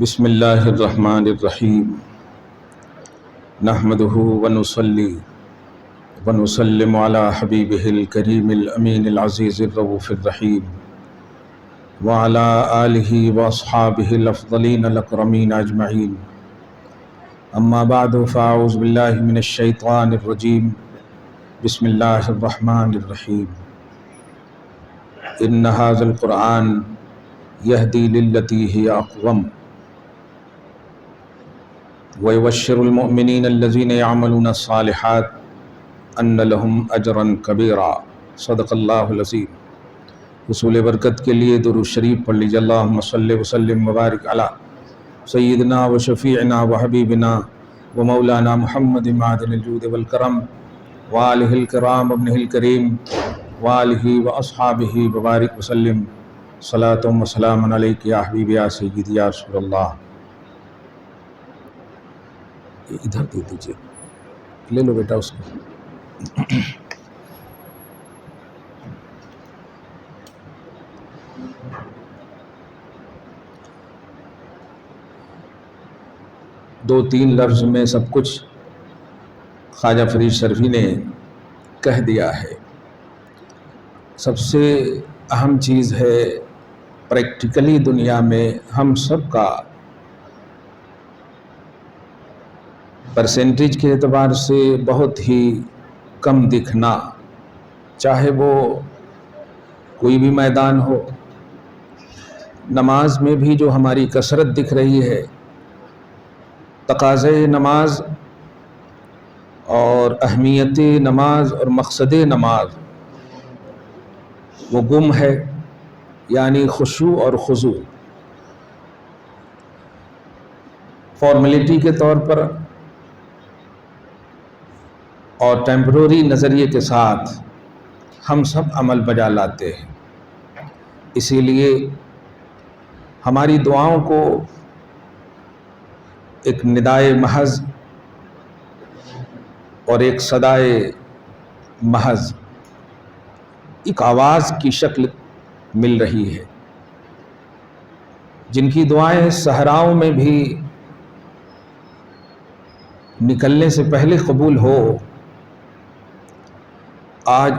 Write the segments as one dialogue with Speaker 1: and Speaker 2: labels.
Speaker 1: بسم اللہ الرحمن الرحیم نحمدہ ونصلی ونسلم علی حبیبہ الکریم الامین العزیز الرؤوف الرحیم وعلی آلہ واصحابہ الافضلین الاکرمین اجمعین اما بعد فاعوذ باللہ من الشیطان الرجیم بسم اللہ الرحمن الرحیم ان ھذا القرآن یہدی للتی ہی اقوم وَيُبَشِّرُ الْمُؤْمِنِينَ الَّذِينَ يَعْمَلُونَ الصَّالِحَاتِ أَنَّ لَهُمْ أَجْرًا كَبِيرًا صدق اللہ العظیم۔ حصول برکت کے لیے درود شریف پڑھ لیجیے۔ اللہم صلی وسلم وبارک علی سیدنا و شفیعنا و حبیبنا و مولانا محمد معدن الجود والکرم وآلہ الکرام ابنہ الکریم وآلہ و اصحابہ وبارک وسلم صلاۃ و سلام علیک یا حبیب یا سیدی یا رسول اللہ۔ ادھر دے دیجیے، لے لو بیٹا اس کو۔ دو تین لفظ میں سب کچھ خواجہ فرید شرفی نے کہہ دیا ہے۔ سب سے اہم چیز ہے پریکٹیکلی دنیا میں ہم سب کا پرسنٹیج کے اعتبار سے بہت ہی کم دکھنا، چاہے وہ کوئی بھی میدان ہو۔ نماز میں بھی جو ہماری کثرت دکھ رہی ہے، تقاضے نماز اور اہمیت نماز اور مقصد نماز وہ گم ہے، یعنی خشوع اور خضوع۔ فارمیلٹی کے طور پر اور ٹیمپرری نظریے کے ساتھ ہم سب عمل بجا لاتے ہیں۔ اسی لیے ہماری دعاؤں کو ایک ندائے محض اور ایک صدائے محض، ایک آواز کی شکل مل رہی ہے۔ جن کی دعائیں صحراؤں میں بھی نکلنے سے پہلے قبول ہو، آج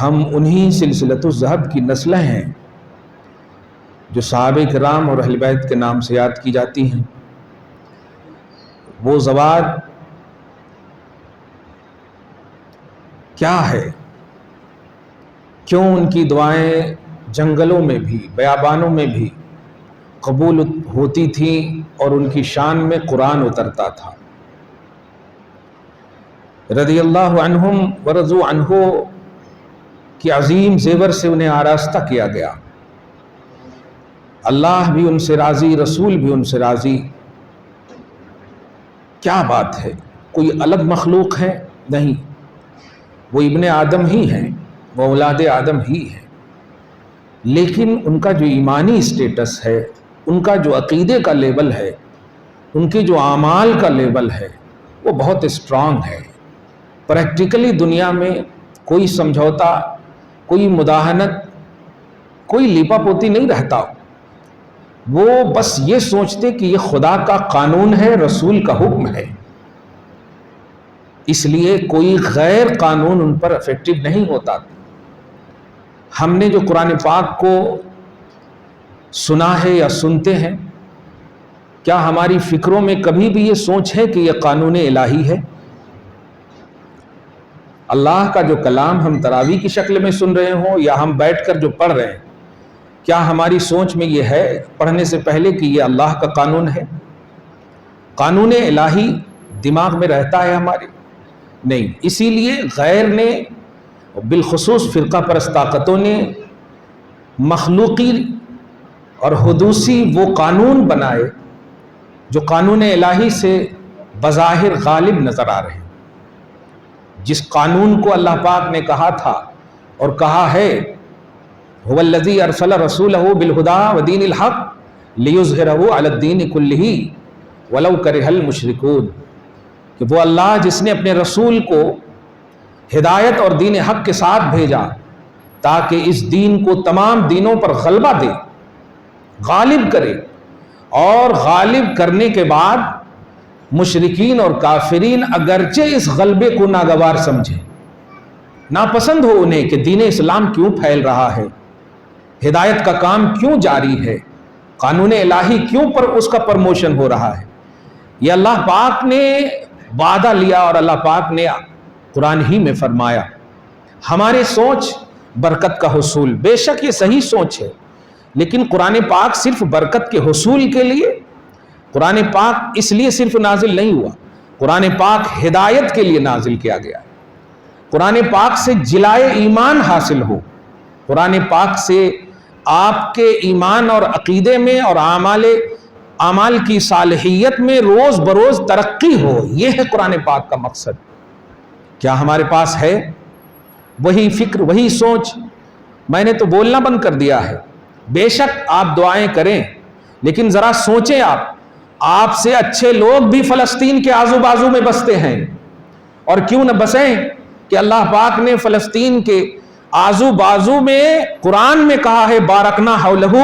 Speaker 1: ہم انہی سلسلۃ الذہب کی نسلیں ہیں جو صحابہ کرام اور اہل بیت کے نام سے یاد کی جاتی ہیں۔ وہ زواد کیا ہے؟ کیوں ان کی دعائیں جنگلوں میں بھی، بیابانوں میں بھی قبول ہوتی تھیں اور ان کی شان میں قرآن اترتا تھا؟ رضی اللہ عنہم ورضوا عنہ کی عظیم زیور سے انہیں آراستہ کیا گیا۔ اللہ بھی ان سے راضی، رسول بھی ان سے راضی۔ کیا بات ہے؟ کوئی الگ مخلوق ہے؟ نہیں، وہ ابن آدم ہی ہیں، وہ اولاد آدم ہی ہیں، لیکن ان کا جو ایمانی اسٹیٹس ہے، ان کا جو عقیدے کا لیول ہے، ان کے جو اعمال کا لیول ہے، وہ بہت اسٹرانگ ہے۔ پریکٹیکلی دنیا میں کوئی سمجھوتا، کوئی مداہنت، کوئی لیپا پوتی نہیں رہتا۔ وہ بس یہ سوچتے کہ یہ خدا کا قانون ہے، رسول کا حکم ہے، اس لیے کوئی غیر قانون ان پر افیکٹو نہیں ہوتا۔ ہم نے جو قرآن پاک کو سنا ہے یا سنتے ہیں، کیا ہماری فکروں میں کبھی بھی یہ سوچ ہے کہ یہ قانون الہی ہے؟ اللہ کا جو کلام ہم تراویح کی شکل میں سن رہے ہوں یا ہم بیٹھ کر جو پڑھ رہے ہیں، کیا ہماری سوچ میں یہ ہے پڑھنے سے پہلے کہ یہ اللہ کا قانون ہے؟ قانون الہی دماغ میں رہتا ہے ہمارے؟ نہیں. اسی لیے غیر نے بالخصوص فرقہ پرست طاقتوں نے مخلوقی اور حدوثی وہ قانون بنائے جو قانون الہی سے بظاہر غالب نظر آ رہے ہیں. جس قانون کو اللہ پاک نے کہا تھا اور کہا ہے هو الذی ارسل رسولہ بالہدی ودین الحق لیظہرہ علی الدین کلہ ولو کرہ المشرکون، کہ وہ اللہ جس نے اپنے رسول کو ہدایت اور دین حق کے ساتھ بھیجا تاکہ اس دین کو تمام دینوں پر غلبہ دے، غالب کرے، اور غالب کرنے کے بعد مشرکین اور کافرین اگرچہ اس غلبے کو ناگوار سمجھیں، ناپسند ہو انہیں کہ دین اسلام کیوں پھیل رہا ہے، ہدایت کا کام کیوں جاری ہے، قانون الہی کیوں پر اس کا پرموشن ہو رہا ہے. یہ اللہ پاک نے وعدہ لیا اور اللہ پاک نے قرآن ہی میں فرمایا. ہمارے سوچ برکت کا حصول، بے شک یہ صحیح سوچ ہے، لیکن قرآن پاک صرف برکت کے حصول کے لیے، قرآن پاک اس لیے صرف نازل نہیں ہوا. قرآن پاک ہدایت کے لیے نازل کیا گیا. قرآن پاک سے جلائے ایمان حاصل ہو، قرآن پاک سے آپ کے ایمان اور عقیدے میں اور اعمال کی صالحیت میں روز بروز ترقی ہو، یہ ہے قرآن پاک کا مقصد. کیا ہمارے پاس ہے وہی فکر، وہی سوچ؟ میں نے تو بولنا بند کر دیا ہے. بے شک آپ دعائیں کریں، لیکن ذرا سوچیں، آپ سے اچھے لوگ بھی فلسطین کے آزو بازو میں بستے ہیں، اور کیوں نہ بسیں کہ اللہ پاک نے فلسطین کے آزو بازو میں قرآن میں کہا ہے بارکنا حولہ،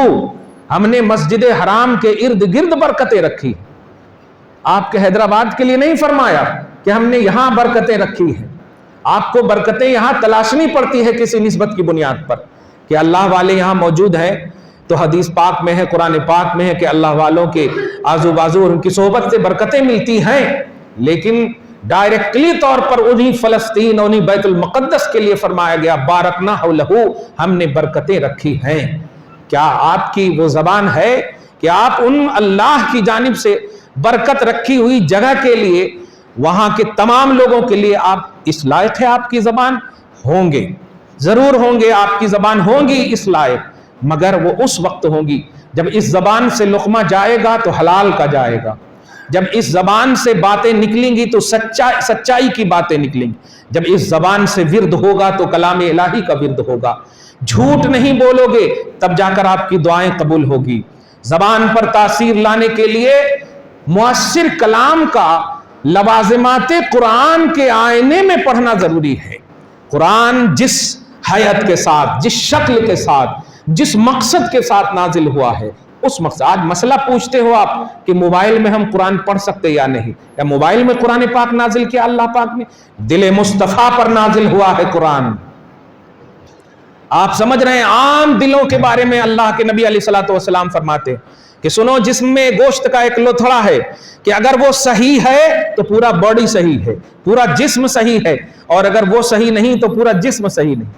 Speaker 1: ہم نے مسجد حرام کے ارد گرد برکتیں رکھی. آپ کے حیدرآباد کے لیے نہیں فرمایا کہ ہم نے یہاں برکتیں رکھی ہیں. آپ کو برکتیں یہاں تلاشنی پڑتی ہے کسی نسبت کی بنیاد پر کہ اللہ والے یہاں موجود ہیں، تو حدیث پاک میں ہے، قرآن پاک میں ہے کہ اللہ والوں کے آزو بازو اور ان کی صحبت سے برکتیں ملتی ہیں. لیکن ڈائریکٹلی طور پر انہی فلسطین اور انہی بیت المقدس کے لیے فرمایا گیا بارکنا حولہ، ہم نے برکتیں رکھی ہیں. کیا آپ کی وہ زبان ہے کہ آپ ان اللہ کی جانب سے برکت رکھی ہوئی جگہ کے لیے، وہاں کے تمام لوگوں کے لیے آپ اس لائق ہے؟ آپ کی زبان ہوں گے، ضرور ہوں گے، آپ کی زبان ہوں گی اس لائق، مگر وہ اس وقت ہوں گی جب اس زبان سے لقمہ جائے گا تو حلال کا جائے گا، جب اس زبان سے باتیں نکلیں گی تو سچائی کی باتیں نکلیں گی، جب اس زبان سے ورد ہوگا تو کلام الہی کا ورد ہوگا. جھوٹ نہیں بولو گے تب جا کر آپ کی دعائیں قبول ہوگی. زبان پر تاثیر لانے کے لیے مؤثر کلام کا لوازمات قرآن کے آئینے میں پڑھنا ضروری ہے. قرآن جس حیت کے ساتھ، جس شکل کے ساتھ، جس مقصد کے ساتھ نازل ہوا ہے، اس مقصد. آج مسئلہ پوچھتے ہو آپ کہ موبائل میں ہم قرآن پڑھ سکتے یا نہیں؟ یا موبائل میں قرآن پاک نازل کیا اللہ پاک نے؟ دل مصطفیٰ پر نازل ہوا ہے قرآن. آپ سمجھ رہے ہیں عام دلوں کے بارے میں اللہ کے نبی علیہ الصلوۃ والسلام فرماتے کہ سنو، جسم میں گوشت کا ایک لوتھڑا ہے کہ اگر وہ صحیح ہے تو پورا باڈی صحیح ہے، پورا جسم صحیح ہے، اور اگر وہ صحیح نہیں تو پورا جسم صحیح نہیں.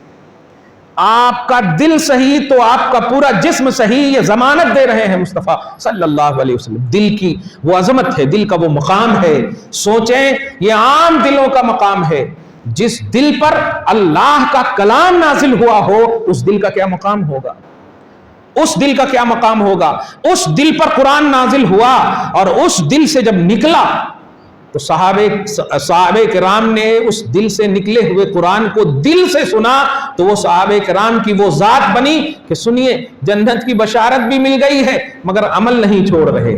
Speaker 1: آپ کا دل صحیح تو آپ کا پورا جسم صحیح، یہ ضمانت دے رہے ہیں مصطفیٰ صلی اللہ علیہ وسلم. دل کی وہ عظمت ہے، دل کا وہ مقام ہے. سوچیں، یہ عام دلوں کا مقام ہے. جس دل پر اللہ کا کلام نازل ہوا ہو، اس دل کا کیا مقام ہوگا؟ اس دل کا کیا مقام ہوگا؟ اس دل پر قرآن نازل ہوا، اور اس دل سے جب نکلا تو صحابہ کرام نے اس دل سے نکلے ہوئے قرآن کو دل سے سنا، تو وہ صحابہ کرام کی وہ ذات بنی کہ سنیے، جنت کی بشارت بھی مل گئی ہے مگر عمل نہیں چھوڑ رہے.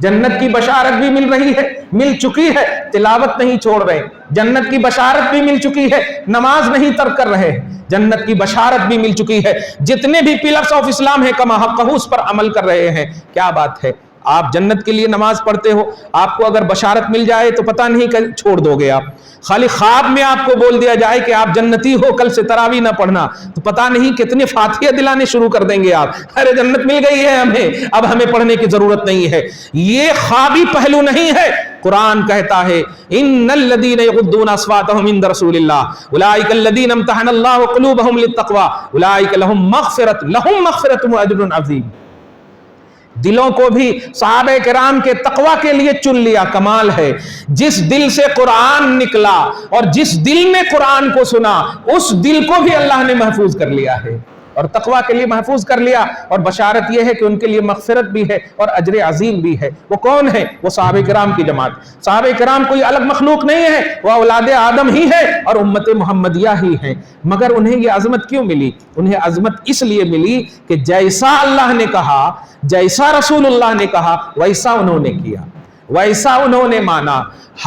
Speaker 1: جنت کی بشارت بھی مل رہی ہے، مل چکی ہے، تلاوت نہیں چھوڑ رہے. جنت کی بشارت بھی مل چکی ہے، نماز نہیں ترک کر رہے. جنت کی بشارت بھی مل چکی ہے، جتنے بھی پلرز آف اسلام ہیں کما حقہ اس پر عمل کر رہے ہیں. کیا بات ہے، آپ جنت کے لیے نماز پڑھتے ہو، آپ کو اگر بشارت مل جائے تو پتہ نہیں کہ چھوڑ دو گے آپ. خالی خواب میں آپ کو بول دیا جائے کہ آپ جنتی ہو، کل سے تراویح نہ پڑھنا، تو پتہ نہیں کتنے فاتحہ دلانے شروع کر دیں گے آپ. ارے جنت مل گئی ہے ہمیں، اب ہمیں پڑھنے کی ضرورت نہیں ہے. یہ خوابی پہلو نہیں ہے. قرآن کہتا ہے ان الذین یغضون اصواتهم عند رسول اللہ اولئک الذین امتحن اللہ قلوبهم للتقوی اولئک لهم مغفرۃ واجر عظیم۔ دلوں کو بھی صحابہ کرام کے تقوی کے لیے چن لیا، کمال ہے۔ جس دل سے قرآن نکلا اور جس دل نے قرآن کو سنا اس دل کو بھی اللہ نے محفوظ کر لیا ہے اور تقوی کے لیے محفوظ کر لیا، اور بشارت یہ ہے کہ ان کے لیے مغفرت بھی ہے اور اجر عظیم بھی ہے۔ وہ کون ہے؟ وہ صحابہ کرام کی جماعت۔ صحابہ کرام کوئی الگ مخلوق نہیں ہے، وہ اولاد آدم ہی ہے اور امت محمدیہ ہی ہے۔ مگر انہیں یہ عظمت کیوں ملی؟ انہیں عظمت اس لیے ملی کہ جیسا اللہ نے کہا، جیسا رسول اللہ نے کہا، ویسا انہوں نے کیا، ویسا انہوں نے مانا۔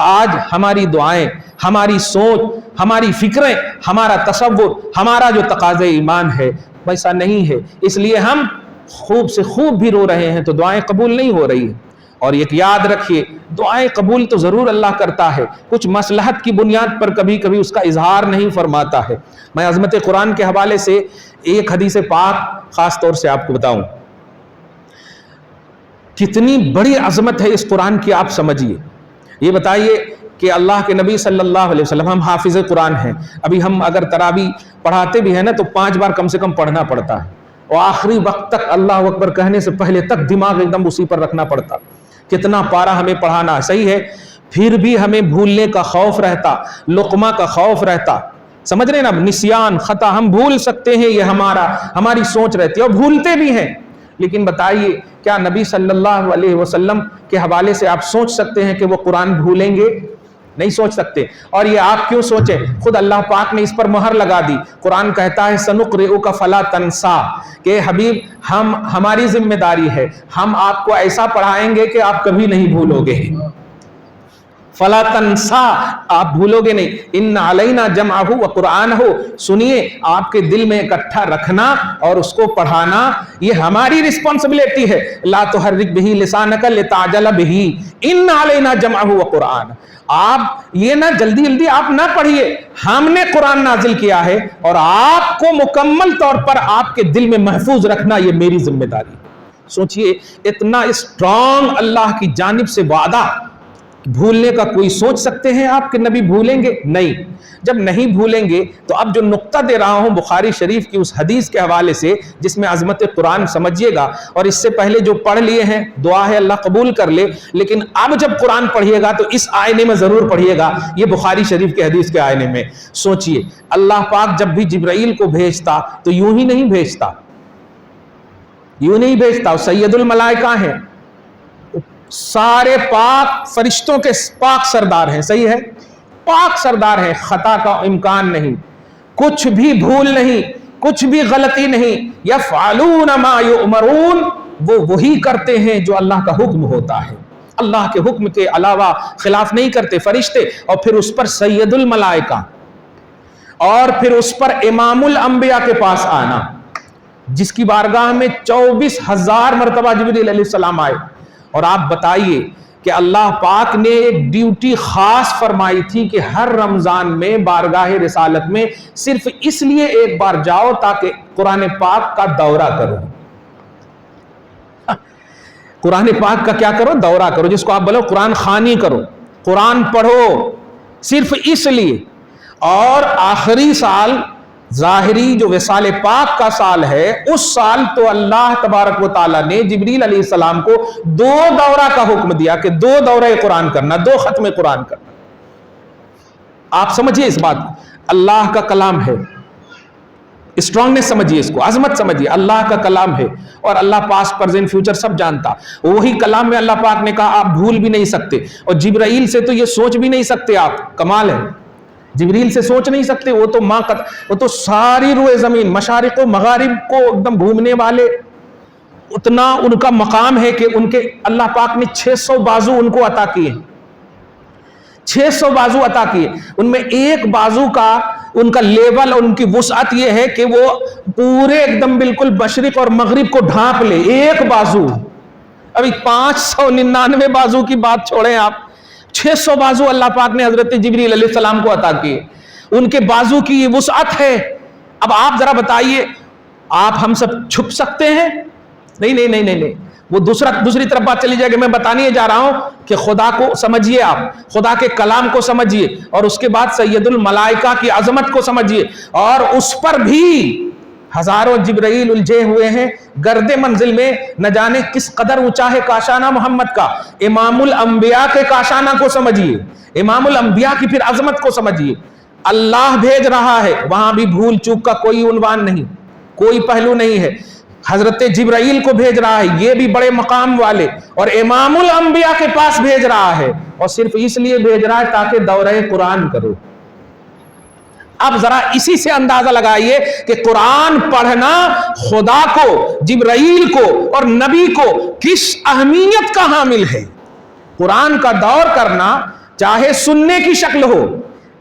Speaker 1: آج ہماری دعائیں، ہماری سوچ، ہماری فکریں، ہمارا تصور، ہمارا جو تقاضے ایمان ہے ویسا نہیں ہے، اس لیے ہم خوب سے خوب بھی رو رہے ہیں تو دعائیں قبول نہیں ہو رہی ہیں۔ اور ایک یاد رکھیے، دعائیں قبول تو ضرور اللہ کرتا ہے، کچھ مصلحت کی بنیاد پر کبھی کبھی اس کا اظہار نہیں فرماتا ہے۔ میں عظمت قرآن کے حوالے سے ایک حدیث پاک خاص طور سے آپ کو بتاؤں، کتنی بڑی عظمت ہے اس قرآن کی، آپ سمجھیے۔ یہ بتائیے کہ اللہ کے نبی صلی اللہ علیہ وسلم، ہم حافظ قرآن ہیں، ابھی ہم اگر تراویح پڑھاتے بھی ہیں نا تو 5 بار کم سے کم پڑھنا پڑتا ہے، اور آخری وقت تک اللہ اکبر کہنے سے پہلے تک دماغ ایک دم اسی پر رکھنا پڑتا، کتنا پارہ ہمیں پڑھانا، صحیح ہے؟ پھر بھی ہمیں بھولنے کا خوف رہتا، لقمہ کا خوف رہتا، سمجھ رہے نا؟ نسیان، خطا، ہم بھول سکتے ہیں، یہ ہماری سوچ رہتی ہے اور بھولتے بھی ہیں۔ لیکن بتائیے کیا نبی صلی اللہ علیہ وسلم کے حوالے سے آپ سوچ سکتے ہیں کہ وہ قرآن بھولیں گے؟ نہیں سوچ سکتے۔ اور یہ آپ کیوں سوچیں؟ خود اللہ پاک نے اس پر مہر لگا دی۔ قرآن کہتا ہے سنقرئک فلا تنسا، کہ حبیب ہماری ذمہ داری ہے، ہم آپ کو ایسا پڑھائیں گے کہ آپ کبھی نہیں بھولو گے۔ فلا تنسا، آپ بھولو گے نہیں۔ ان علینا جمعہ و قرآنہ، سنیے، آپ کے دل میں اکٹھا رکھنا اور اس کو پڑھانا یہ ہماری رسپانسبلٹی ہے۔ لا تحرک بہ لسانک لتعجل بہ، ان علینا جمعہ و قرآن۔ آپ یہ نہ جلدی جلدی آپ نہ پڑھیے، ہم نے قرآن نازل کیا ہے اور آپ کو مکمل طور پر آپ کے دل میں محفوظ رکھنا یہ میری ذمہ داری۔ سوچئے، اتنا اسٹرانگ اللہ کی جانب سے وعدہ، بھولنے کا کوئی سوچ سکتے ہیں آپ کہ نبی بھولیں گے؟ نہیں۔ جب نہیں بھولیں گے تو اب جو نقطہ دے رہا ہوں بخاری شریف کی اس حدیث کے حوالے سے جس میں عظمت قرآن سمجھیے گا، اور اس سے پہلے جو پڑھ لیے ہیں دعا ہے اللہ قبول کر لے، لیکن اب جب قرآن پڑھیے گا تو اس آئینے میں ضرور پڑھیے گا، یہ بخاری شریف کے حدیث کے آئینے میں۔ سوچئے، اللہ پاک جب بھی جبرائیل کو بھیجتا تو یوں ہی نہیں بھیجتا، یوں نہیں بھیجتا، سید الملائکہ ہیں، سارے پاک فرشتوں کے پاک سردار ہیں، صحیح ہے؟ پاک سردار ہیں، خطا کا امکان نہیں، کچھ بھی بھول نہیں، کچھ بھی غلطی نہیں۔ یفعلون ما یؤمرون، وہ وہی کرتے ہیں جو اللہ کا حکم ہوتا ہے، اللہ کے حکم کے علاوہ خلاف نہیں کرتے فرشتے۔ اور پھر اس پر سید الملائکہ، اور پھر اس پر امام الانبیاء کے پاس آنا، جس کی بارگاہ میں 24,000 مرتبہ جبریل علیہ السلام آئے۔ اور آپ بتائیے کہ اللہ پاک نے ایک ڈیوٹی خاص فرمائی تھی کہ ہر رمضان میں بارگاہ رسالت میں صرف اس لیے ایک بار جاؤ تاکہ قرآن پاک کا دورہ کرو۔ قرآن پاک کا کیا کرو؟ دورہ کرو، جس کو آپ بولو قرآن خوانی کرو، قرآن پڑھو، صرف اس لیے۔ اور آخری سال ظاہری جو وصال پاک کا سال ہے، اس سال تو اللہ تبارک و تعالیٰ نے جبریل علیہ السلام کو 2 دورہ کا حکم دیا کہ 2 دورہ قرآن کرنا، 2 ختم قرآن کرنا۔ آپ سمجھیے اس بات کو، اللہ کا کلام ہے، اسٹرانگنیس سمجھیے اس کو، عظمت سمجھیے، اللہ کا کلام ہے اور اللہ پاسٹ پریزنٹ فیوچر سب جانتا۔ وہی کلام میں اللہ پاک نے کہا آپ بھول بھی نہیں سکتے، اور جبرائیل سے تو یہ سوچ بھی نہیں سکتے آپ، کمال ہے، جبریل سے سوچ نہیں سکتے، وہ تو ساری روئے زمین، مشارق و مغارب کو ایک دم گھومنے والے، اتنا ان کا مقام ہے کہ ان کے اللہ پاک نے 600 بازو ان کو عطا کیے، 600 بازو عطا کیے، ان میں ایک بازو کا ان کا لیول، ان کی وسعت یہ ہے کہ وہ پورے ایک دم بالکل مشرق اور مغرب کو ڈھانپ لے، ایک بازو۔ ابھی 599 بازو کی بات چھوڑیں آپ، 600 بازو اللہ پاک نے حضرت جبریل علیہ السلام کو عطا کیے، ان کے بازو کی یہ وسعت ہے۔ اب آپ ذرا بتائیے، آپ ہم سب چھپ سکتے ہیں؟ نہیں نہیں نہیں نہیں نہیں، وہ دوسری طرف بات چلی جائے گی. میں بتانے جا رہا ہوں کہ خدا کو سمجھیے, آپ خدا کے کلام کو سمجھیے, اور اس کے بعد سید الملائکہ کی عظمت کو سمجھیے, اور اس پر بھی ہزاروں جبرائیل الجھے ہوئے ہیں گرد منزل میں. نہ جانے کس قدر اونچا ہے کاشانہ محمد کا. امام الانبیاء کے کاشانہ کو سمجھیے, امام الانبیاء کی پھر عظمت کو سمجھیے. اللہ بھیج رہا ہے, وہاں بھی بھول چوک کا کوئی عنوان نہیں, کوئی پہلو نہیں ہے. حضرت جبرائیل کو بھیج رہا ہے, یہ بھی بڑے مقام والے, اور امام الانبیاء کے پاس بھیج رہا ہے, اور صرف اس لیے بھیج رہا ہے تاکہ دورہ قرآن کرو. اب ذرا اسی سے اندازہ لگائیے کہ قرآن پڑھنا خدا کو, جبرائیل کو اور نبی کو کس اہمیت کا حامل ہے. قرآن کا دور کرنا چاہے سننے کی شکل ہو,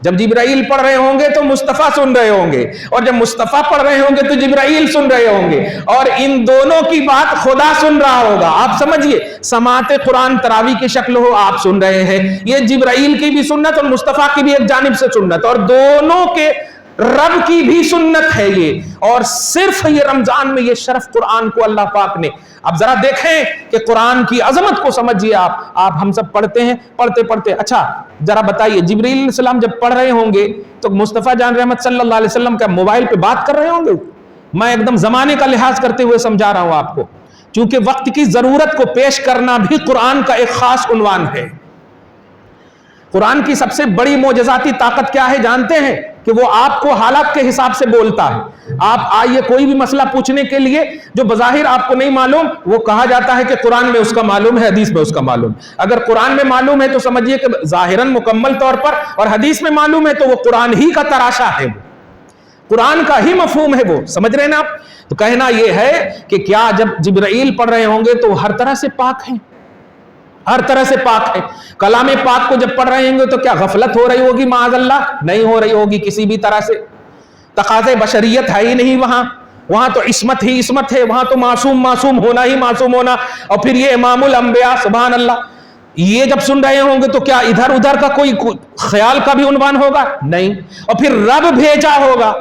Speaker 1: جب جبرائیل پڑھ رہے ہوں گے تو مصطفیٰ سن رہے ہوں گے, اور جب مصطفیٰ پڑھ رہے ہوں گے تو جبرائیل سن رہے ہوں گے, اور ان دونوں کی بات خدا سن رہا ہوگا. آپ سمجھیے, سماعت قرآن تراویح کی شکل ہو, آپ سن رہے ہیں, یہ جبرائیل کی بھی سنت اور مصطفیٰ کی بھی ایک جانب سے سنت, اور دونوں کے رب کی بھی سنت ہے یہ. اور صرف یہ رمضان میں یہ شرف قرآن کو اللہ پاک نے. اب ذرا دیکھیں کہ قرآن کی عظمت کو سمجھیے. آپ ہم سب پڑھتے ہیں, پڑھتے اچھا ذرا بتائیے, جبرائیل علیہ السلام جب پڑھ رہے ہوں گے تو مصطفیٰ جان رحمت صلی اللہ علیہ وسلم کا موبائل پہ بات کر رہے ہوں گے؟ میں ایک دم زمانے کا لحاظ کرتے ہوئے سمجھا رہا ہوں آپ کو, چونکہ وقت کی ضرورت کو پیش کرنا بھی قرآن کا ایک خاص عنوان ہے. قرآن کی سب سے بڑی معجزاتی طاقت کیا ہے جانتے ہیں؟ کہ وہ آپ کو حالات کے حساب سے بولتا ہے. آپ آئیے کوئی بھی مسئلہ پوچھنے کے لیے جو بظاہر آپ کو نہیں معلوم, وہ کہا جاتا ہے کہ قرآن میں اس کا معلوم ہے, حدیث میں اس کا معلوم. اگر قرآن میں معلوم ہے تو سمجھیے کہ ظاہراً مکمل طور پر, اور حدیث میں معلوم ہے تو وہ قرآن ہی کا تراشا ہے, وہ قرآن کا ہی مفہوم ہے, وہ سمجھ رہے ہیں نا آپ. تو کہنا یہ ہے کہ کیا جب جبرائیل پڑھ رہے ہوں گے تو وہ ہر طرح سے پاک ہیں, ہر طرح سے پاک ہے. کلام پاک کو جب پڑھ رہے ہوں گے تو کیا غفلت ہو رہی ہوگی؟ معاذ اللہ نہیں ہو رہی ہوگی کسی بھی طرح سے. تقاضے بشریت ہے ہی نہیں وہاں تو عصمت ہی عصمت ہے, وہاں تو معصوم ہونا ہی معصوم ہونا. اور پھر یہ امام الانبیاء, سبحان اللہ, یہ جب سن رہے ہوں گے تو کیا ادھر ادھر کا کوئی خیال کا بھی عنوان ہوگا؟ نہیں. اور پھر رب بھیجا ہوگا.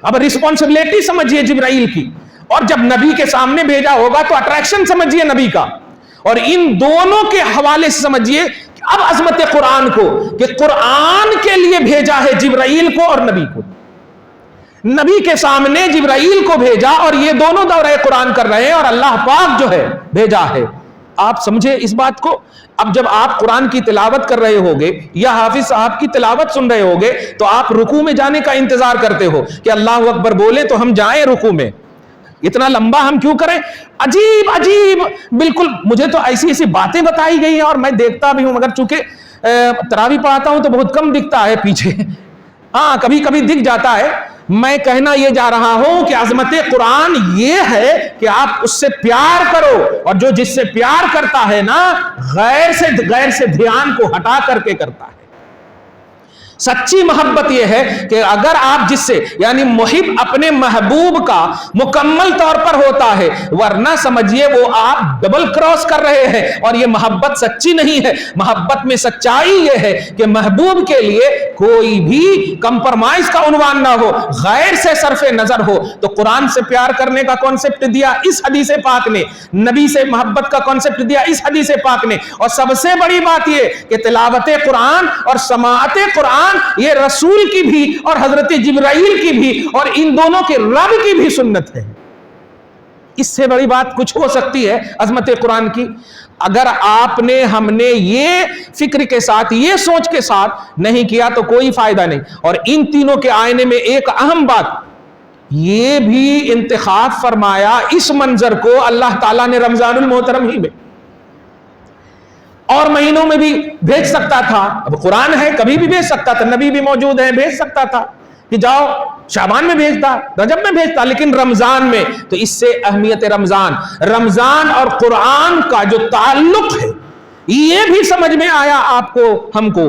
Speaker 1: اب رسپانسبلٹی سمجھیے جبرائیل کی, اور جب نبی کے سامنے بھیجا ہوگا تو اٹریکشن سمجھیے نبی کا. اور ان دونوں کے حوالے سے سمجھیے اب عظمت قرآن کو, کہ قرآن کے لیے بھیجا ہے جبرائیل کو اور نبی کو. نبی کے سامنے جبرائیل کو بھیجا, اور یہ دونوں دورہ قرآن کر رہے ہیں, اور اللہ پاک جو ہے بھیجا ہے. آپ سمجھے اس بات کو. اب جب آپ قرآن کی تلاوت کر رہے ہوگے یا حافظ صاحب کی تلاوت سن رہے ہوگے تو آپ رکوع میں جانے کا انتظار کرتے ہو کہ اللہ اکبر بولے تو ہم جائیں رکوع میں. اتنا لمبا ہم کیوں کریں؟ عجیب بالکل. مجھے تو ایسی باتیں بتائی گئی ہیں, اور میں دیکھتا بھی ہوں, مگر چونکہ تراویح پڑھاتا ہوں تو بہت کم دکھتا ہے پیچھے, ہاں کبھی کبھی دکھ جاتا ہے. میں کہنا یہ جا رہا ہوں کہ عظمت قرآن یہ ہے کہ آپ اس سے پیار کرو, اور جو جس سے پیار کرتا ہے نا, غیر سے دھیان کو ہٹا کر کے کرتا ہے. سچی محبت یہ ہے کہ اگر آپ جس سے, یعنی محب اپنے محبوب کا مکمل طور پر ہوتا ہے, ورنہ سمجھیے وہ آپ ڈبل کراس کر رہے ہیں, اور یہ محبت سچی نہیں ہے. محبت میں سچائی یہ ہے کہ محبوب کے لیے کوئی بھی کمپرمائز کا عنوان نہ ہو, غیر سے صرف نظر ہو. تو قرآن سے پیار کرنے کا کانسیپٹ دیا اس حدیث پاک نے, نبی سے محبت کا کانسیپٹ دیا اس حدیث پاک نے, اور سب سے بڑی بات یہ کہ تلاوت قرآن اور سماعت قرآن یہ رسول کی بھی اور حضرت جبرائیل کی بھی اور ان دونوں کے رب کی بھی سنت ہے. اس سے بڑی بات کچھ ہو سکتی ہے عظمت قرآن کی؟ اگر آپ نے, ہم نے یہ فکر کے ساتھ, یہ سوچ کے ساتھ نہیں کیا تو کوئی فائدہ نہیں. اور ان تینوں کے آئینے میں ایک اہم بات یہ بھی انتخاب فرمایا اس منظر کو اللہ تعالیٰ نے رمضان المحترم ہی میں, اور مہینوں میں بھی بھیج سکتا تھا. اب قرآن ہے, کبھی بھی بھیج سکتا تھا, نبی بھی موجود ہیں, بھیج سکتا تھا کہ جاؤ شعبان میں بھیجتا, رجب میں بھیجتا, لیکن رمضان میں. تو اس سے اہمیت رمضان اور قرآن کا جو تعلق ہے یہ بھی سمجھ میں آیا آپ کو, ہم کو.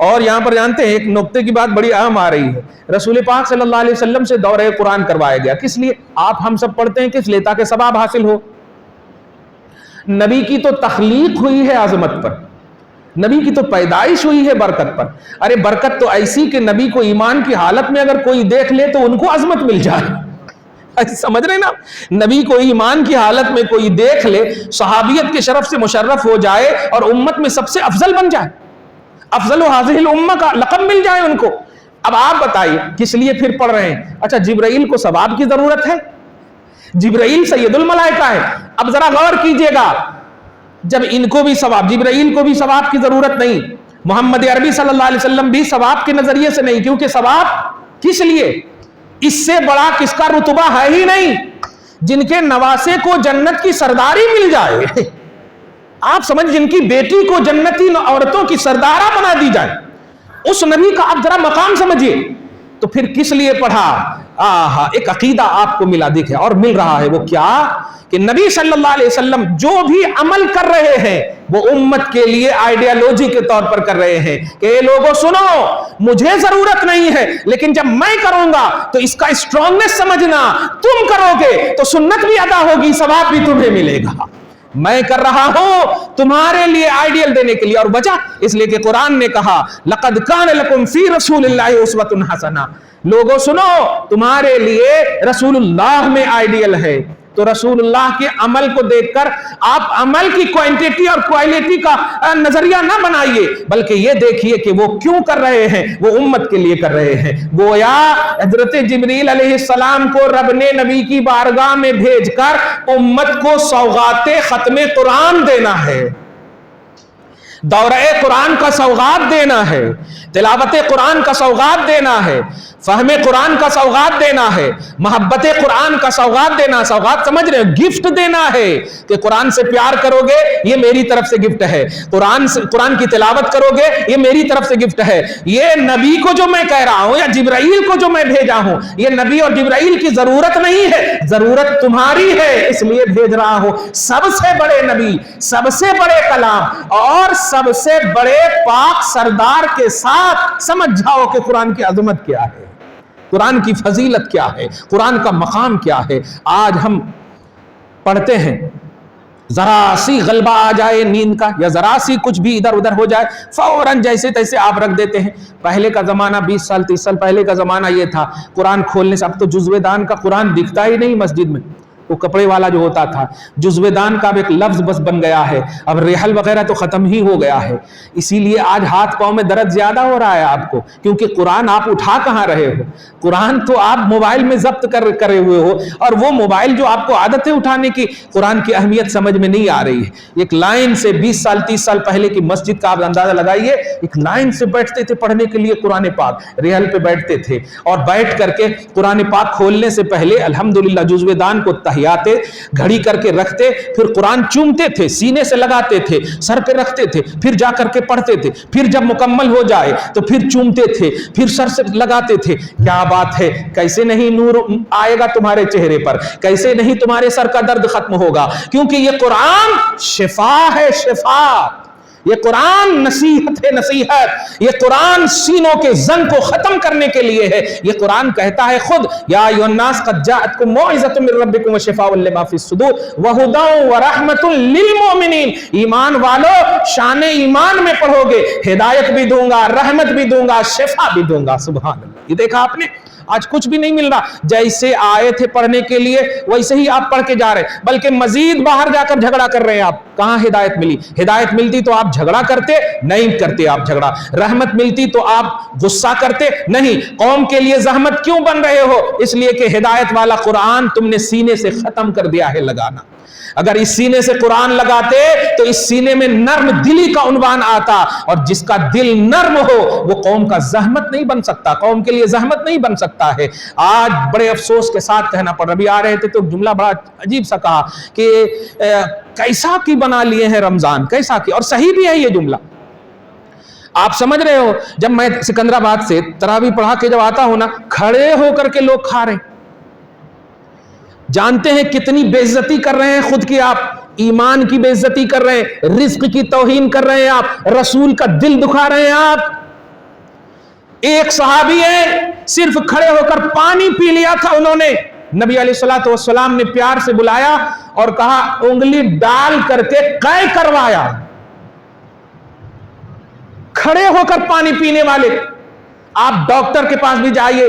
Speaker 1: اور یہاں پر جانتے ہیں ایک نقطے کی بات بڑی اہم آ رہی ہے. رسول پاک صلی اللہ علیہ وسلم سے دورہ قرآن کروایا گیا, کس لیے؟ آپ ہم سب پڑھتے ہیں کس لیے؟ تاکہ ثواب حاصل ہو. نبی کی تو تخلیق ہوئی ہے عظمت پر, نبی کی تو پیدائش ہوئی ہے برکت پر. ارے برکت تو ایسی کہ نبی کو ایمان کی حالت میں اگر کوئی دیکھ لے تو ان کو عظمت مل جائے. سمجھ رہے نا؟ نبی کو ایمان کی حالت میں کوئی دیکھ لے، صحابیت کے شرف سے مشرف ہو جائے اور امت میں سب سے افضل بن جائے، افضل و حاضر الامہ کا لقب مل جائے ان کو۔ اب آپ بتائیے کس لیے پھر پڑھ رہے ہیں؟ اچھا جبرائیل کو ثواب کی ضرورت ہے؟ جبرائیل سید الملائکہ ہے۔ اب ذرا غور کیجئے گا، جب ان کو بھی ثواب، جبرائیل کو بھی ثواب کی ضرورت نہیں، محمد عربی صلی اللہ علیہ وسلم بھی ثواب کے نظریے سے نہیں، کیونکہ ثواب کس لیے؟ اس سے بڑا کس کا رتبہ ہے ہی نہیں، جن کے نواسے کو جنت کی سرداری مل جائے، آپ سمجھ، جن کی بیٹی کو جنتی عورتوں کی سردارہ بنا دی جائے، اس نبی کا آپ ذرا مقام سمجھیے۔ تو پھر کس لیے پڑھا؟ ایک عقیدہ آپ کو ملا دیکھے، اور مل رہا ہے، وہ کیا کہ نبی صلی اللہ علیہ وسلم جو بھی عمل کر رہے ہیں وہ امت کے لیے آئیڈیالوجی کے طور پر کر رہے ہیں کہ اے لوگوں سنو، مجھے ضرورت نہیں ہے لیکن جب میں کروں گا تو اس کا اسٹرانگنس سمجھنا، تم کرو گے تو سنت بھی ادا ہوگی، ثواب بھی تمہیں ملے گا۔ میں کر رہا ہوں تمہارے لیے آئیڈیل دینے کے لیے، اور وجہ اس لیے کہ قرآن نے کہا لَقَدْ كَانَ لَكُمْ فِي رَسُولِ اللَّهِ أُسْوَةٌ حَسَنَةٌ، لوگوں سنو تمہارے لیے رسول اللہ میں آئیڈیل ہے۔ تو رسول اللہ کے عمل کو دیکھ کر آپ عمل کی کوانٹیٹی اور کوالٹی کا نظریہ نہ بنائیے، بلکہ یہ دیکھیے کہ وہ کیوں کر رہے ہیں، وہ امت کے لیے کر رہے ہیں۔ گویا حضرت جبریل علیہ السلام کو رب نے نبی کی بارگاہ میں بھیج کر امت کو سوغات ختم قرآن دینا ہے، دورہ قرآن کا سوغات دینا ہے، تلاوت قرآن کا سوغات دینا ہے، فہم قرآن کا سوغات دینا ہے، محبت قرآن کا سوغات دینا، سوغات سمجھ رہے ہیں، گفٹ دینا ہے کہ قرآن سے پیار کرو گے یہ میری طرف سے گفٹ ہے، قرآن کی تلاوت کرو گے یہ میری طرف سے گفٹ ہے۔ یہ نبی کو جو میں کہہ رہا ہوں یا جبرائیل کو جو میں بھیجا ہوں، یہ نبی اور جبرائیل کی ضرورت نہیں ہے، ضرورت تمہاری ہے، اس لیے بھیج رہا ہوں۔ سب سے بڑے نبی، سب سے بڑے کلام اور سب سے بڑے پاک سردار کے ساتھ سمجھ جاؤ کہ قرآن کی عظمت کیا ہے، قرآن کی فضیلت کیا ہے، قرآن کا مقام کیا ہے۔ آج ہم پڑھتے ہیں، ذرا سی غلبہ آ جائے نیند کا یا ذرا سی کچھ بھی ادھر ادھر ہو جائے فوراً جیسے تیسے آپ رکھ دیتے ہیں۔ پہلے کا زمانہ 20 سال 30 سال پہلے کا زمانہ یہ تھا، قرآن کھولنے سے، اب تو جزوِ دان کا قرآن دکھتا ہی نہیں مسجد میں، وہ کپڑے والا جو ہوتا تھا، جزوِ دان کا ایک لفظ بس بن گیا ہے، اب ریحل وغیرہ تو ختم ہی ہو گیا ہے۔ اسی لیے آج ہاتھ پاؤں میں درد زیادہ ہو رہا ہے آپ کو، کیونکہ قرآن آپ اٹھا کہاں رہے ہو، قرآن تو آپ موبائل میں ضبط کرے ہوئے ہو، اور وہ موبائل جو آپ کو عادت ہے اٹھانے کی، قرآن کی اہمیت سمجھ میں نہیں آ رہی ہے۔ ایک لائن سے 20 سال 30 سال پہلے کی مسجد کا آپ اندازہ لگائیے، ایک لائن سے بیٹھتے تھے پڑھنے کے لیے قرآن پاک، ریحل پہ بیٹھتے تھے، اور بیٹھ کر کے قرآن پاک کھولنے سے پہلے الحمدللہ جزوِ دان کو تحیاتے گھڑی کر کے رکھتے، پھر قرآن چومتے تھے، سینے سے لگاتے تھے، سر پہ رکھتے تھے، پھر جا کر کے پڑھتے تھے، پھر جب مکمل ہو جائے تو پھر چومتے تھے، پھر سر سے لگاتے تھے۔ کیا بات ہے، کیسے نہیں نور آئے گا تمہارے چہرے پر، کیسے نہیں تمہارے سر کا درد ختم ہوگا، کیونکہ یہ قرآن شفا ہے، شفا، یہ قرآن نصیحت ہے، نصیحت، یہ قرآن سینوں کے زنگ کو ختم کرنے کے لیے ہے۔ یہ قرآن کہتا ہے خود، یا ایھا الناس قد جاءتکم موعظۃ من ربکم وشفاء لما فی الصدور وہدی ورحمۃ للمؤمنین۔ ایمان والو شان ایمان میں پڑھو گے، ہدایت بھی دوں گا، رحمت بھی دوں گا، شفا بھی دوں گا۔ سبحان اللہ، یہ دیکھا آپ نے، آج کچھ بھی نہیں مل رہا، جیسے آئے تھے پڑھنے کے لیے ویسے ہی آپ پڑھ کے جا رہے، بلکہ مزید باہر جا کر جھگڑا کر رہے ہیں۔ آپ کہاں ہدایت ملی؟ ہدایت ملتی تو آپ جھگڑا کرتے نہیں، کرتے آپ جھگڑا۔ رحمت ملتی تو آپ غصہ کرتے نہیں۔ قوم کے لیے زحمت کیوں بن رہے ہو؟ اس لیے کہ ہدایت والا قرآن تم نے سینے سے ختم کر دیا ہے لگانا۔ اگر اس سینے سے قرآن لگاتے تو اس سینے میں نرم دلی کا عنوان آتا، اور جس کا دل نرم ہو وہ قوم کا زحمت نہیں بن سکتا، قوم کے لیے زحمت نہیں بن سکتا ہے۔ آج بڑے افسوس کے ساتھ کہنا پڑ رہا، ابھی آ رہے تھے تو جملہ بڑا عجیب سا کہا کہ کیسا کی بنا لیے ہیں رمضان، کیسا کی، اور صحیح بھی ہے یہ جملہ۔ آپ سمجھ رہے ہو، جب میں سکندرآباد سے تراویح پڑھا کے جب آتا ہوں نا، کھڑے ہو کر کے لوگ کھا رہے ہیں، جانتے ہیں کتنی بے عزتی کر رہے ہیں خود کی، آپ ایمان کی بے عزتی کر رہے ہیں، رزق کی توہین کر رہے ہیں، آپ رسول کا دل دکھا رہے ہیں۔ آپ ایک صحابی ہے، صرف کھڑے ہو کر پانی پی لیا تھا انہوں نے، نبی علیہ الصلوۃ والسلام نے پیار سے بلایا اور کہا انگلی ڈال کر کے قے کروایا۔ کھڑے ہو کر پانی پینے والے، آپ ڈاکٹر کے پاس بھی جائیے،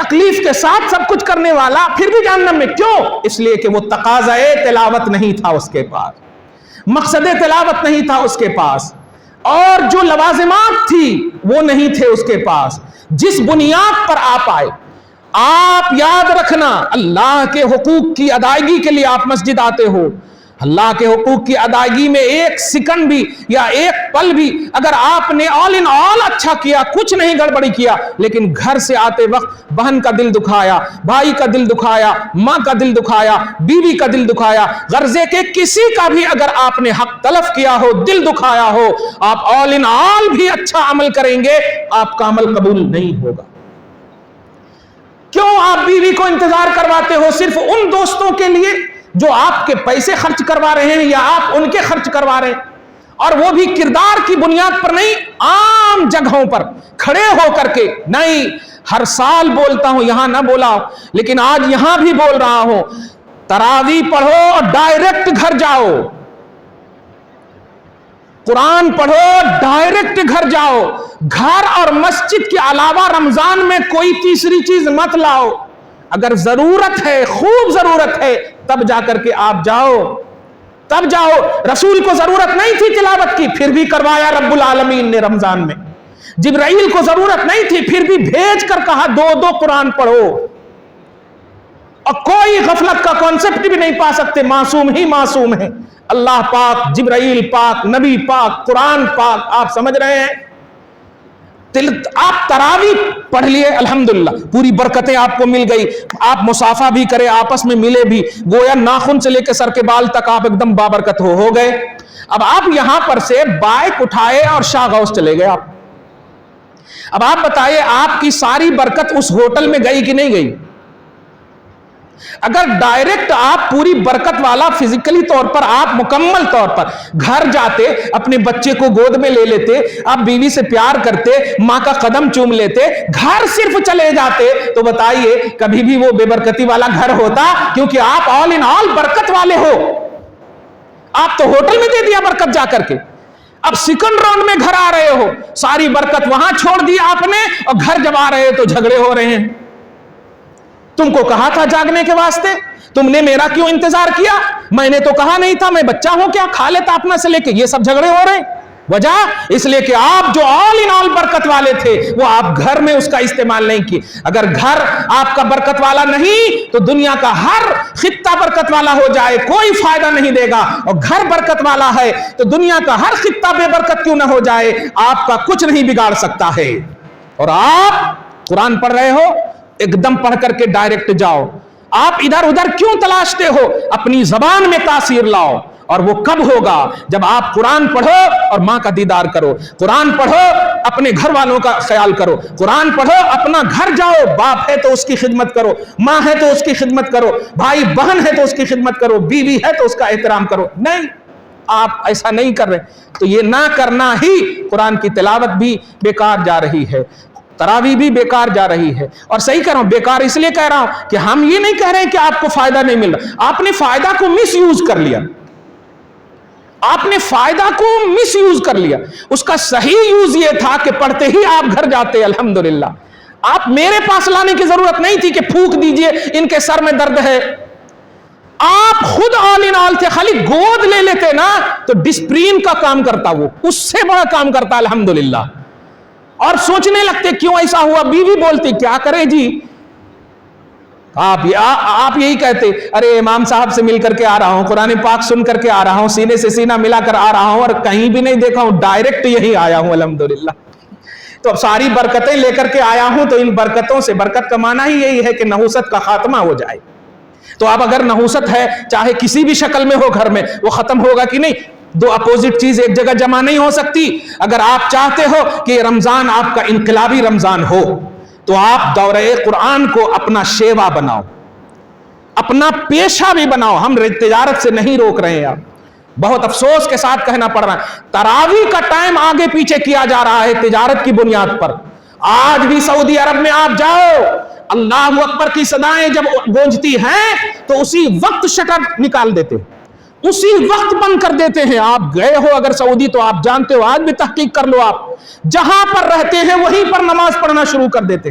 Speaker 1: تکلیف کے ساتھ سب کچھ کرنے والا پھر بھی جہنم میں کیوں؟ اس لیے کہ وہ تقاضائے تلاوت نہیں تھا اس کے پاس، مقصد تلاوت نہیں تھا اس کے پاس، اور جو لوازمات تھی وہ نہیں تھے اس کے پاس۔ جس بنیاد پر آپ آئے، آپ یاد رکھنا اللہ کے حقوق کی ادائیگی کے لیے آپ مسجد آتے ہو، اللہ کے حقوق کی ادائیگی میں ایک سیکنڈ بھی یا ایک پل بھی اگر آپ نے آل ان آل اچھا کیا، کچھ نہیں گڑبڑی کیا، لیکن گھر سے آتے وقت بہن کا دل دکھایا، بھائی کا دل دکھایا، ماں کا دل دکھایا، بیوی کا دل دکھایا، غرضے کے کسی کا بھی اگر آپ نے حق تلف کیا ہو، دل دکھایا ہو، آپ آل ان آل بھی اچھا عمل کریں گے، آپ کا عمل قبول نہیں ہوگا۔ کیوں آپ بیوی کو انتظار کرواتے ہو؟ صرف ان دوستوں کے لیے جو آپ کے پیسے خرچ کروا رہے ہیں یا آپ ان کے خرچ کروا رہے ہیں، اور وہ بھی کردار کی بنیاد پر نہیں، عام جگہوں پر کھڑے ہو کر کے۔ نہیں، ہر سال بولتا ہوں، یہاں نہ بولا ہوں لیکن آج یہاں بھی بول رہا ہوں، تراویح پڑھو اور ڈائریکٹ گھر جاؤ، قرآن پڑھو ڈائریکٹ گھر جاؤ، گھر اور مسجد کے علاوہ رمضان میں کوئی تیسری چیز مت لاؤ۔ اگر ضرورت ہے، خوب ضرورت ہے، تب جا کر کے آپ جاؤ، تب جاؤ۔ رسول کو ضرورت نہیں تھی تلاوت کی، پھر بھی کروایا رب العالمین نے رمضان میں۔ جبرائیل کو ضرورت نہیں تھی، پھر بھی بھیج کر کہا دو قرآن پڑھو۔ اور کوئی غفلت کا کانسیپٹ بھی نہیں پا سکتے، معصوم ہی معصوم ہے، اللہ پاک، جبرائیل پاک، نبی پاک، قرآن پاک۔ آپ سمجھ رہے ہیں؟ آپ تراویح پڑھ لیے، الحمدللہ پوری برکتیں آپ کو مل گئی، آپ مصافحہ بھی کرے، آپس میں ملے بھی، گویا ناخن سے لے کے سر کے بال تک آپ ایک دم بابرکت ہو گئے۔ اب آپ یہاں پر سے بائک اٹھائے اور شاہ غوث چلے گئے آپ۔ اب آپ بتائیے آپ کی ساری برکت اس ہوٹل میں گئی کہ نہیں گئی؟ اگر ڈائریکٹ آپ پوری برکت والا فزیکلی طور پر آپ مکمل طور پر گھر جاتے، اپنے بچے کو گود میں لے لیتے، آپ بیوی سے پیار کرتے، ماں کا قدم چوم لیتے، گھر صرف چلے جاتے، تو بتائیے کبھی بھی وہ بے برکتی والا گھر ہوتا؟ کیونکہ آپ آل ان آل برکت والے ہو۔ آپ تو ہوٹل میں دے دیا برکت جا کر کے، اب سیکنڈ راؤنڈ میں گھر آ رہے ہو، ساری برکت وہاں چھوڑ دی آپ نے، اور گھر جب آ رہے تو جھگڑے ہو رہے ہیں۔ تم کو کہا تھا جاگنے کے واسطے، تم نے میرا کیوں انتظار کیا؟ میں نے تو کہا نہیں تھا، میں بچہ ہوں کیا، کھا لیتا اپنا سے لے کے؟ یہ سب جھگڑے ہو رہے ہیں۔ وجہ اس لیے کہ آپ جو آل ان آل برکت والے تھے وہ آپ گھر میں اس کا استعمال نہیں کیے۔ اگر گھر آپ کا برکت والا نہیں تو دنیا کا ہر خطہ برکت والا ہو جائے کوئی فائدہ نہیں دے گا، اور گھر برکت والا ہے تو دنیا کا ہر خطہ بے برکت کیوں نہ ہو جائے، آپ کا کچھ نہیں بگاڑ سکتا ہے۔ اور آپ قرآن پڑھ رہے ہو، ایک دم پڑھ کر کے ڈائریکٹ جاؤ۔ آپ ادھر ادھر کیوں تلاشتے ہو؟ اپنی زبان میں تاثیر لاؤ، اور وہ کب ہوگا؟ جب آپ قرآن پڑھو اور ماں کا دیدار کرو، قرآن پڑھو اپنے گھر والوں کا خیال کرو، قرآن پڑھو اپنا گھر جاؤ، باپ ہے تو اس کی خدمت کرو، ماں ہے تو اس کی خدمت کرو، بھائی بہن ہے تو اس کی خدمت کرو، بیوی ہے تو اس کا احترام کرو۔ نہیں، آپ ایسا نہیں کر رہے، تو یہ نہ کرنا ہی قرآن کی تلاوت بھی بیکار جا رہی ہے، تراویح بھی بیکار جا رہی ہے۔ اور صحیح کہہ رہا ہوں، بیکار اس لیے کہہ رہا ہوں کہ ہم یہ نہیں کہہ رہے ہیں کہ آپ کو فائدہ نہیں مل رہا، آپ نے فائدہ کو مس یوز کر لیا، آپ نے فائدہ کو مس یوز کر لیا۔ اس کا صحیح یوز یہ تھا کہ پڑھتے ہی آپ گھر جاتے، الحمدللہ۔ آپ میرے پاس لانے کی ضرورت نہیں تھی کہ پھونک دیجئے ان کے سر میں درد ہے، آپ خود آل ان آل تھے، خالی گود لے لیتے نا تو ڈسپرین کا کام کرتا، وہ اس سے بڑا کام کرتا، الحمدللہ۔ اور سوچنے لگتے کیوں ایسا ہوا، بیوی بولتی کیا کرے جی، آپ یہی کہتے ارے امام صاحب سے مل کر کے آ رہا ہوں، قرآن پاک سن کر کے آ رہا ہوں، سینے سے سینہ ملا کر آ رہا ہوں، اور کہیں بھی نہیں دیکھا ہوں، ڈائریکٹ یہی آیا ہوں، الحمدللہ۔ تو اب ساری برکتیں لے کر کے آیا ہوں، تو ان برکتوں سے، برکت کا معنی ہی یہی ہے کہ نحوست کا خاتمہ ہو جائے۔ تو اب اگر نحوست ہے چاہے کسی بھی شکل میں ہو گھر میں، وہ ختم ہوگا کہ نہیں؟ دو اپوزٹ چیز ایک جگہ جمع نہیں ہو سکتی۔ اگر آپ چاہتے ہو کہ یہ رمضان آپ کا انقلابی رمضان ہو تو آپ دورہ قرآن کو اپنا شیوا بناؤ، اپنا پیشہ بھی بناؤ۔ ہم تجارت سے نہیں روک رہے ہیں، آپ بہت افسوس کے ساتھ کہنا پڑ رہا ہے، تراویح کا ٹائم آگے پیچھے کیا جا رہا ہے تجارت کی بنیاد پر۔ آج بھی سعودی عرب میں آپ جاؤ، اللہ اکبر کی صدائیں جب گونجتی ہیں تو اسی وقت شٹر نکال دیتے، اسی وقت بند کر دیتے ہیں۔ آپ گئے ہو اگر سعودی تو آپ جانتے ہو، آج بھی تحقیق کر لو، آپ جہاں پر رہتے ہیں وہیں پر نماز پڑھنا شروع کر دیتے۔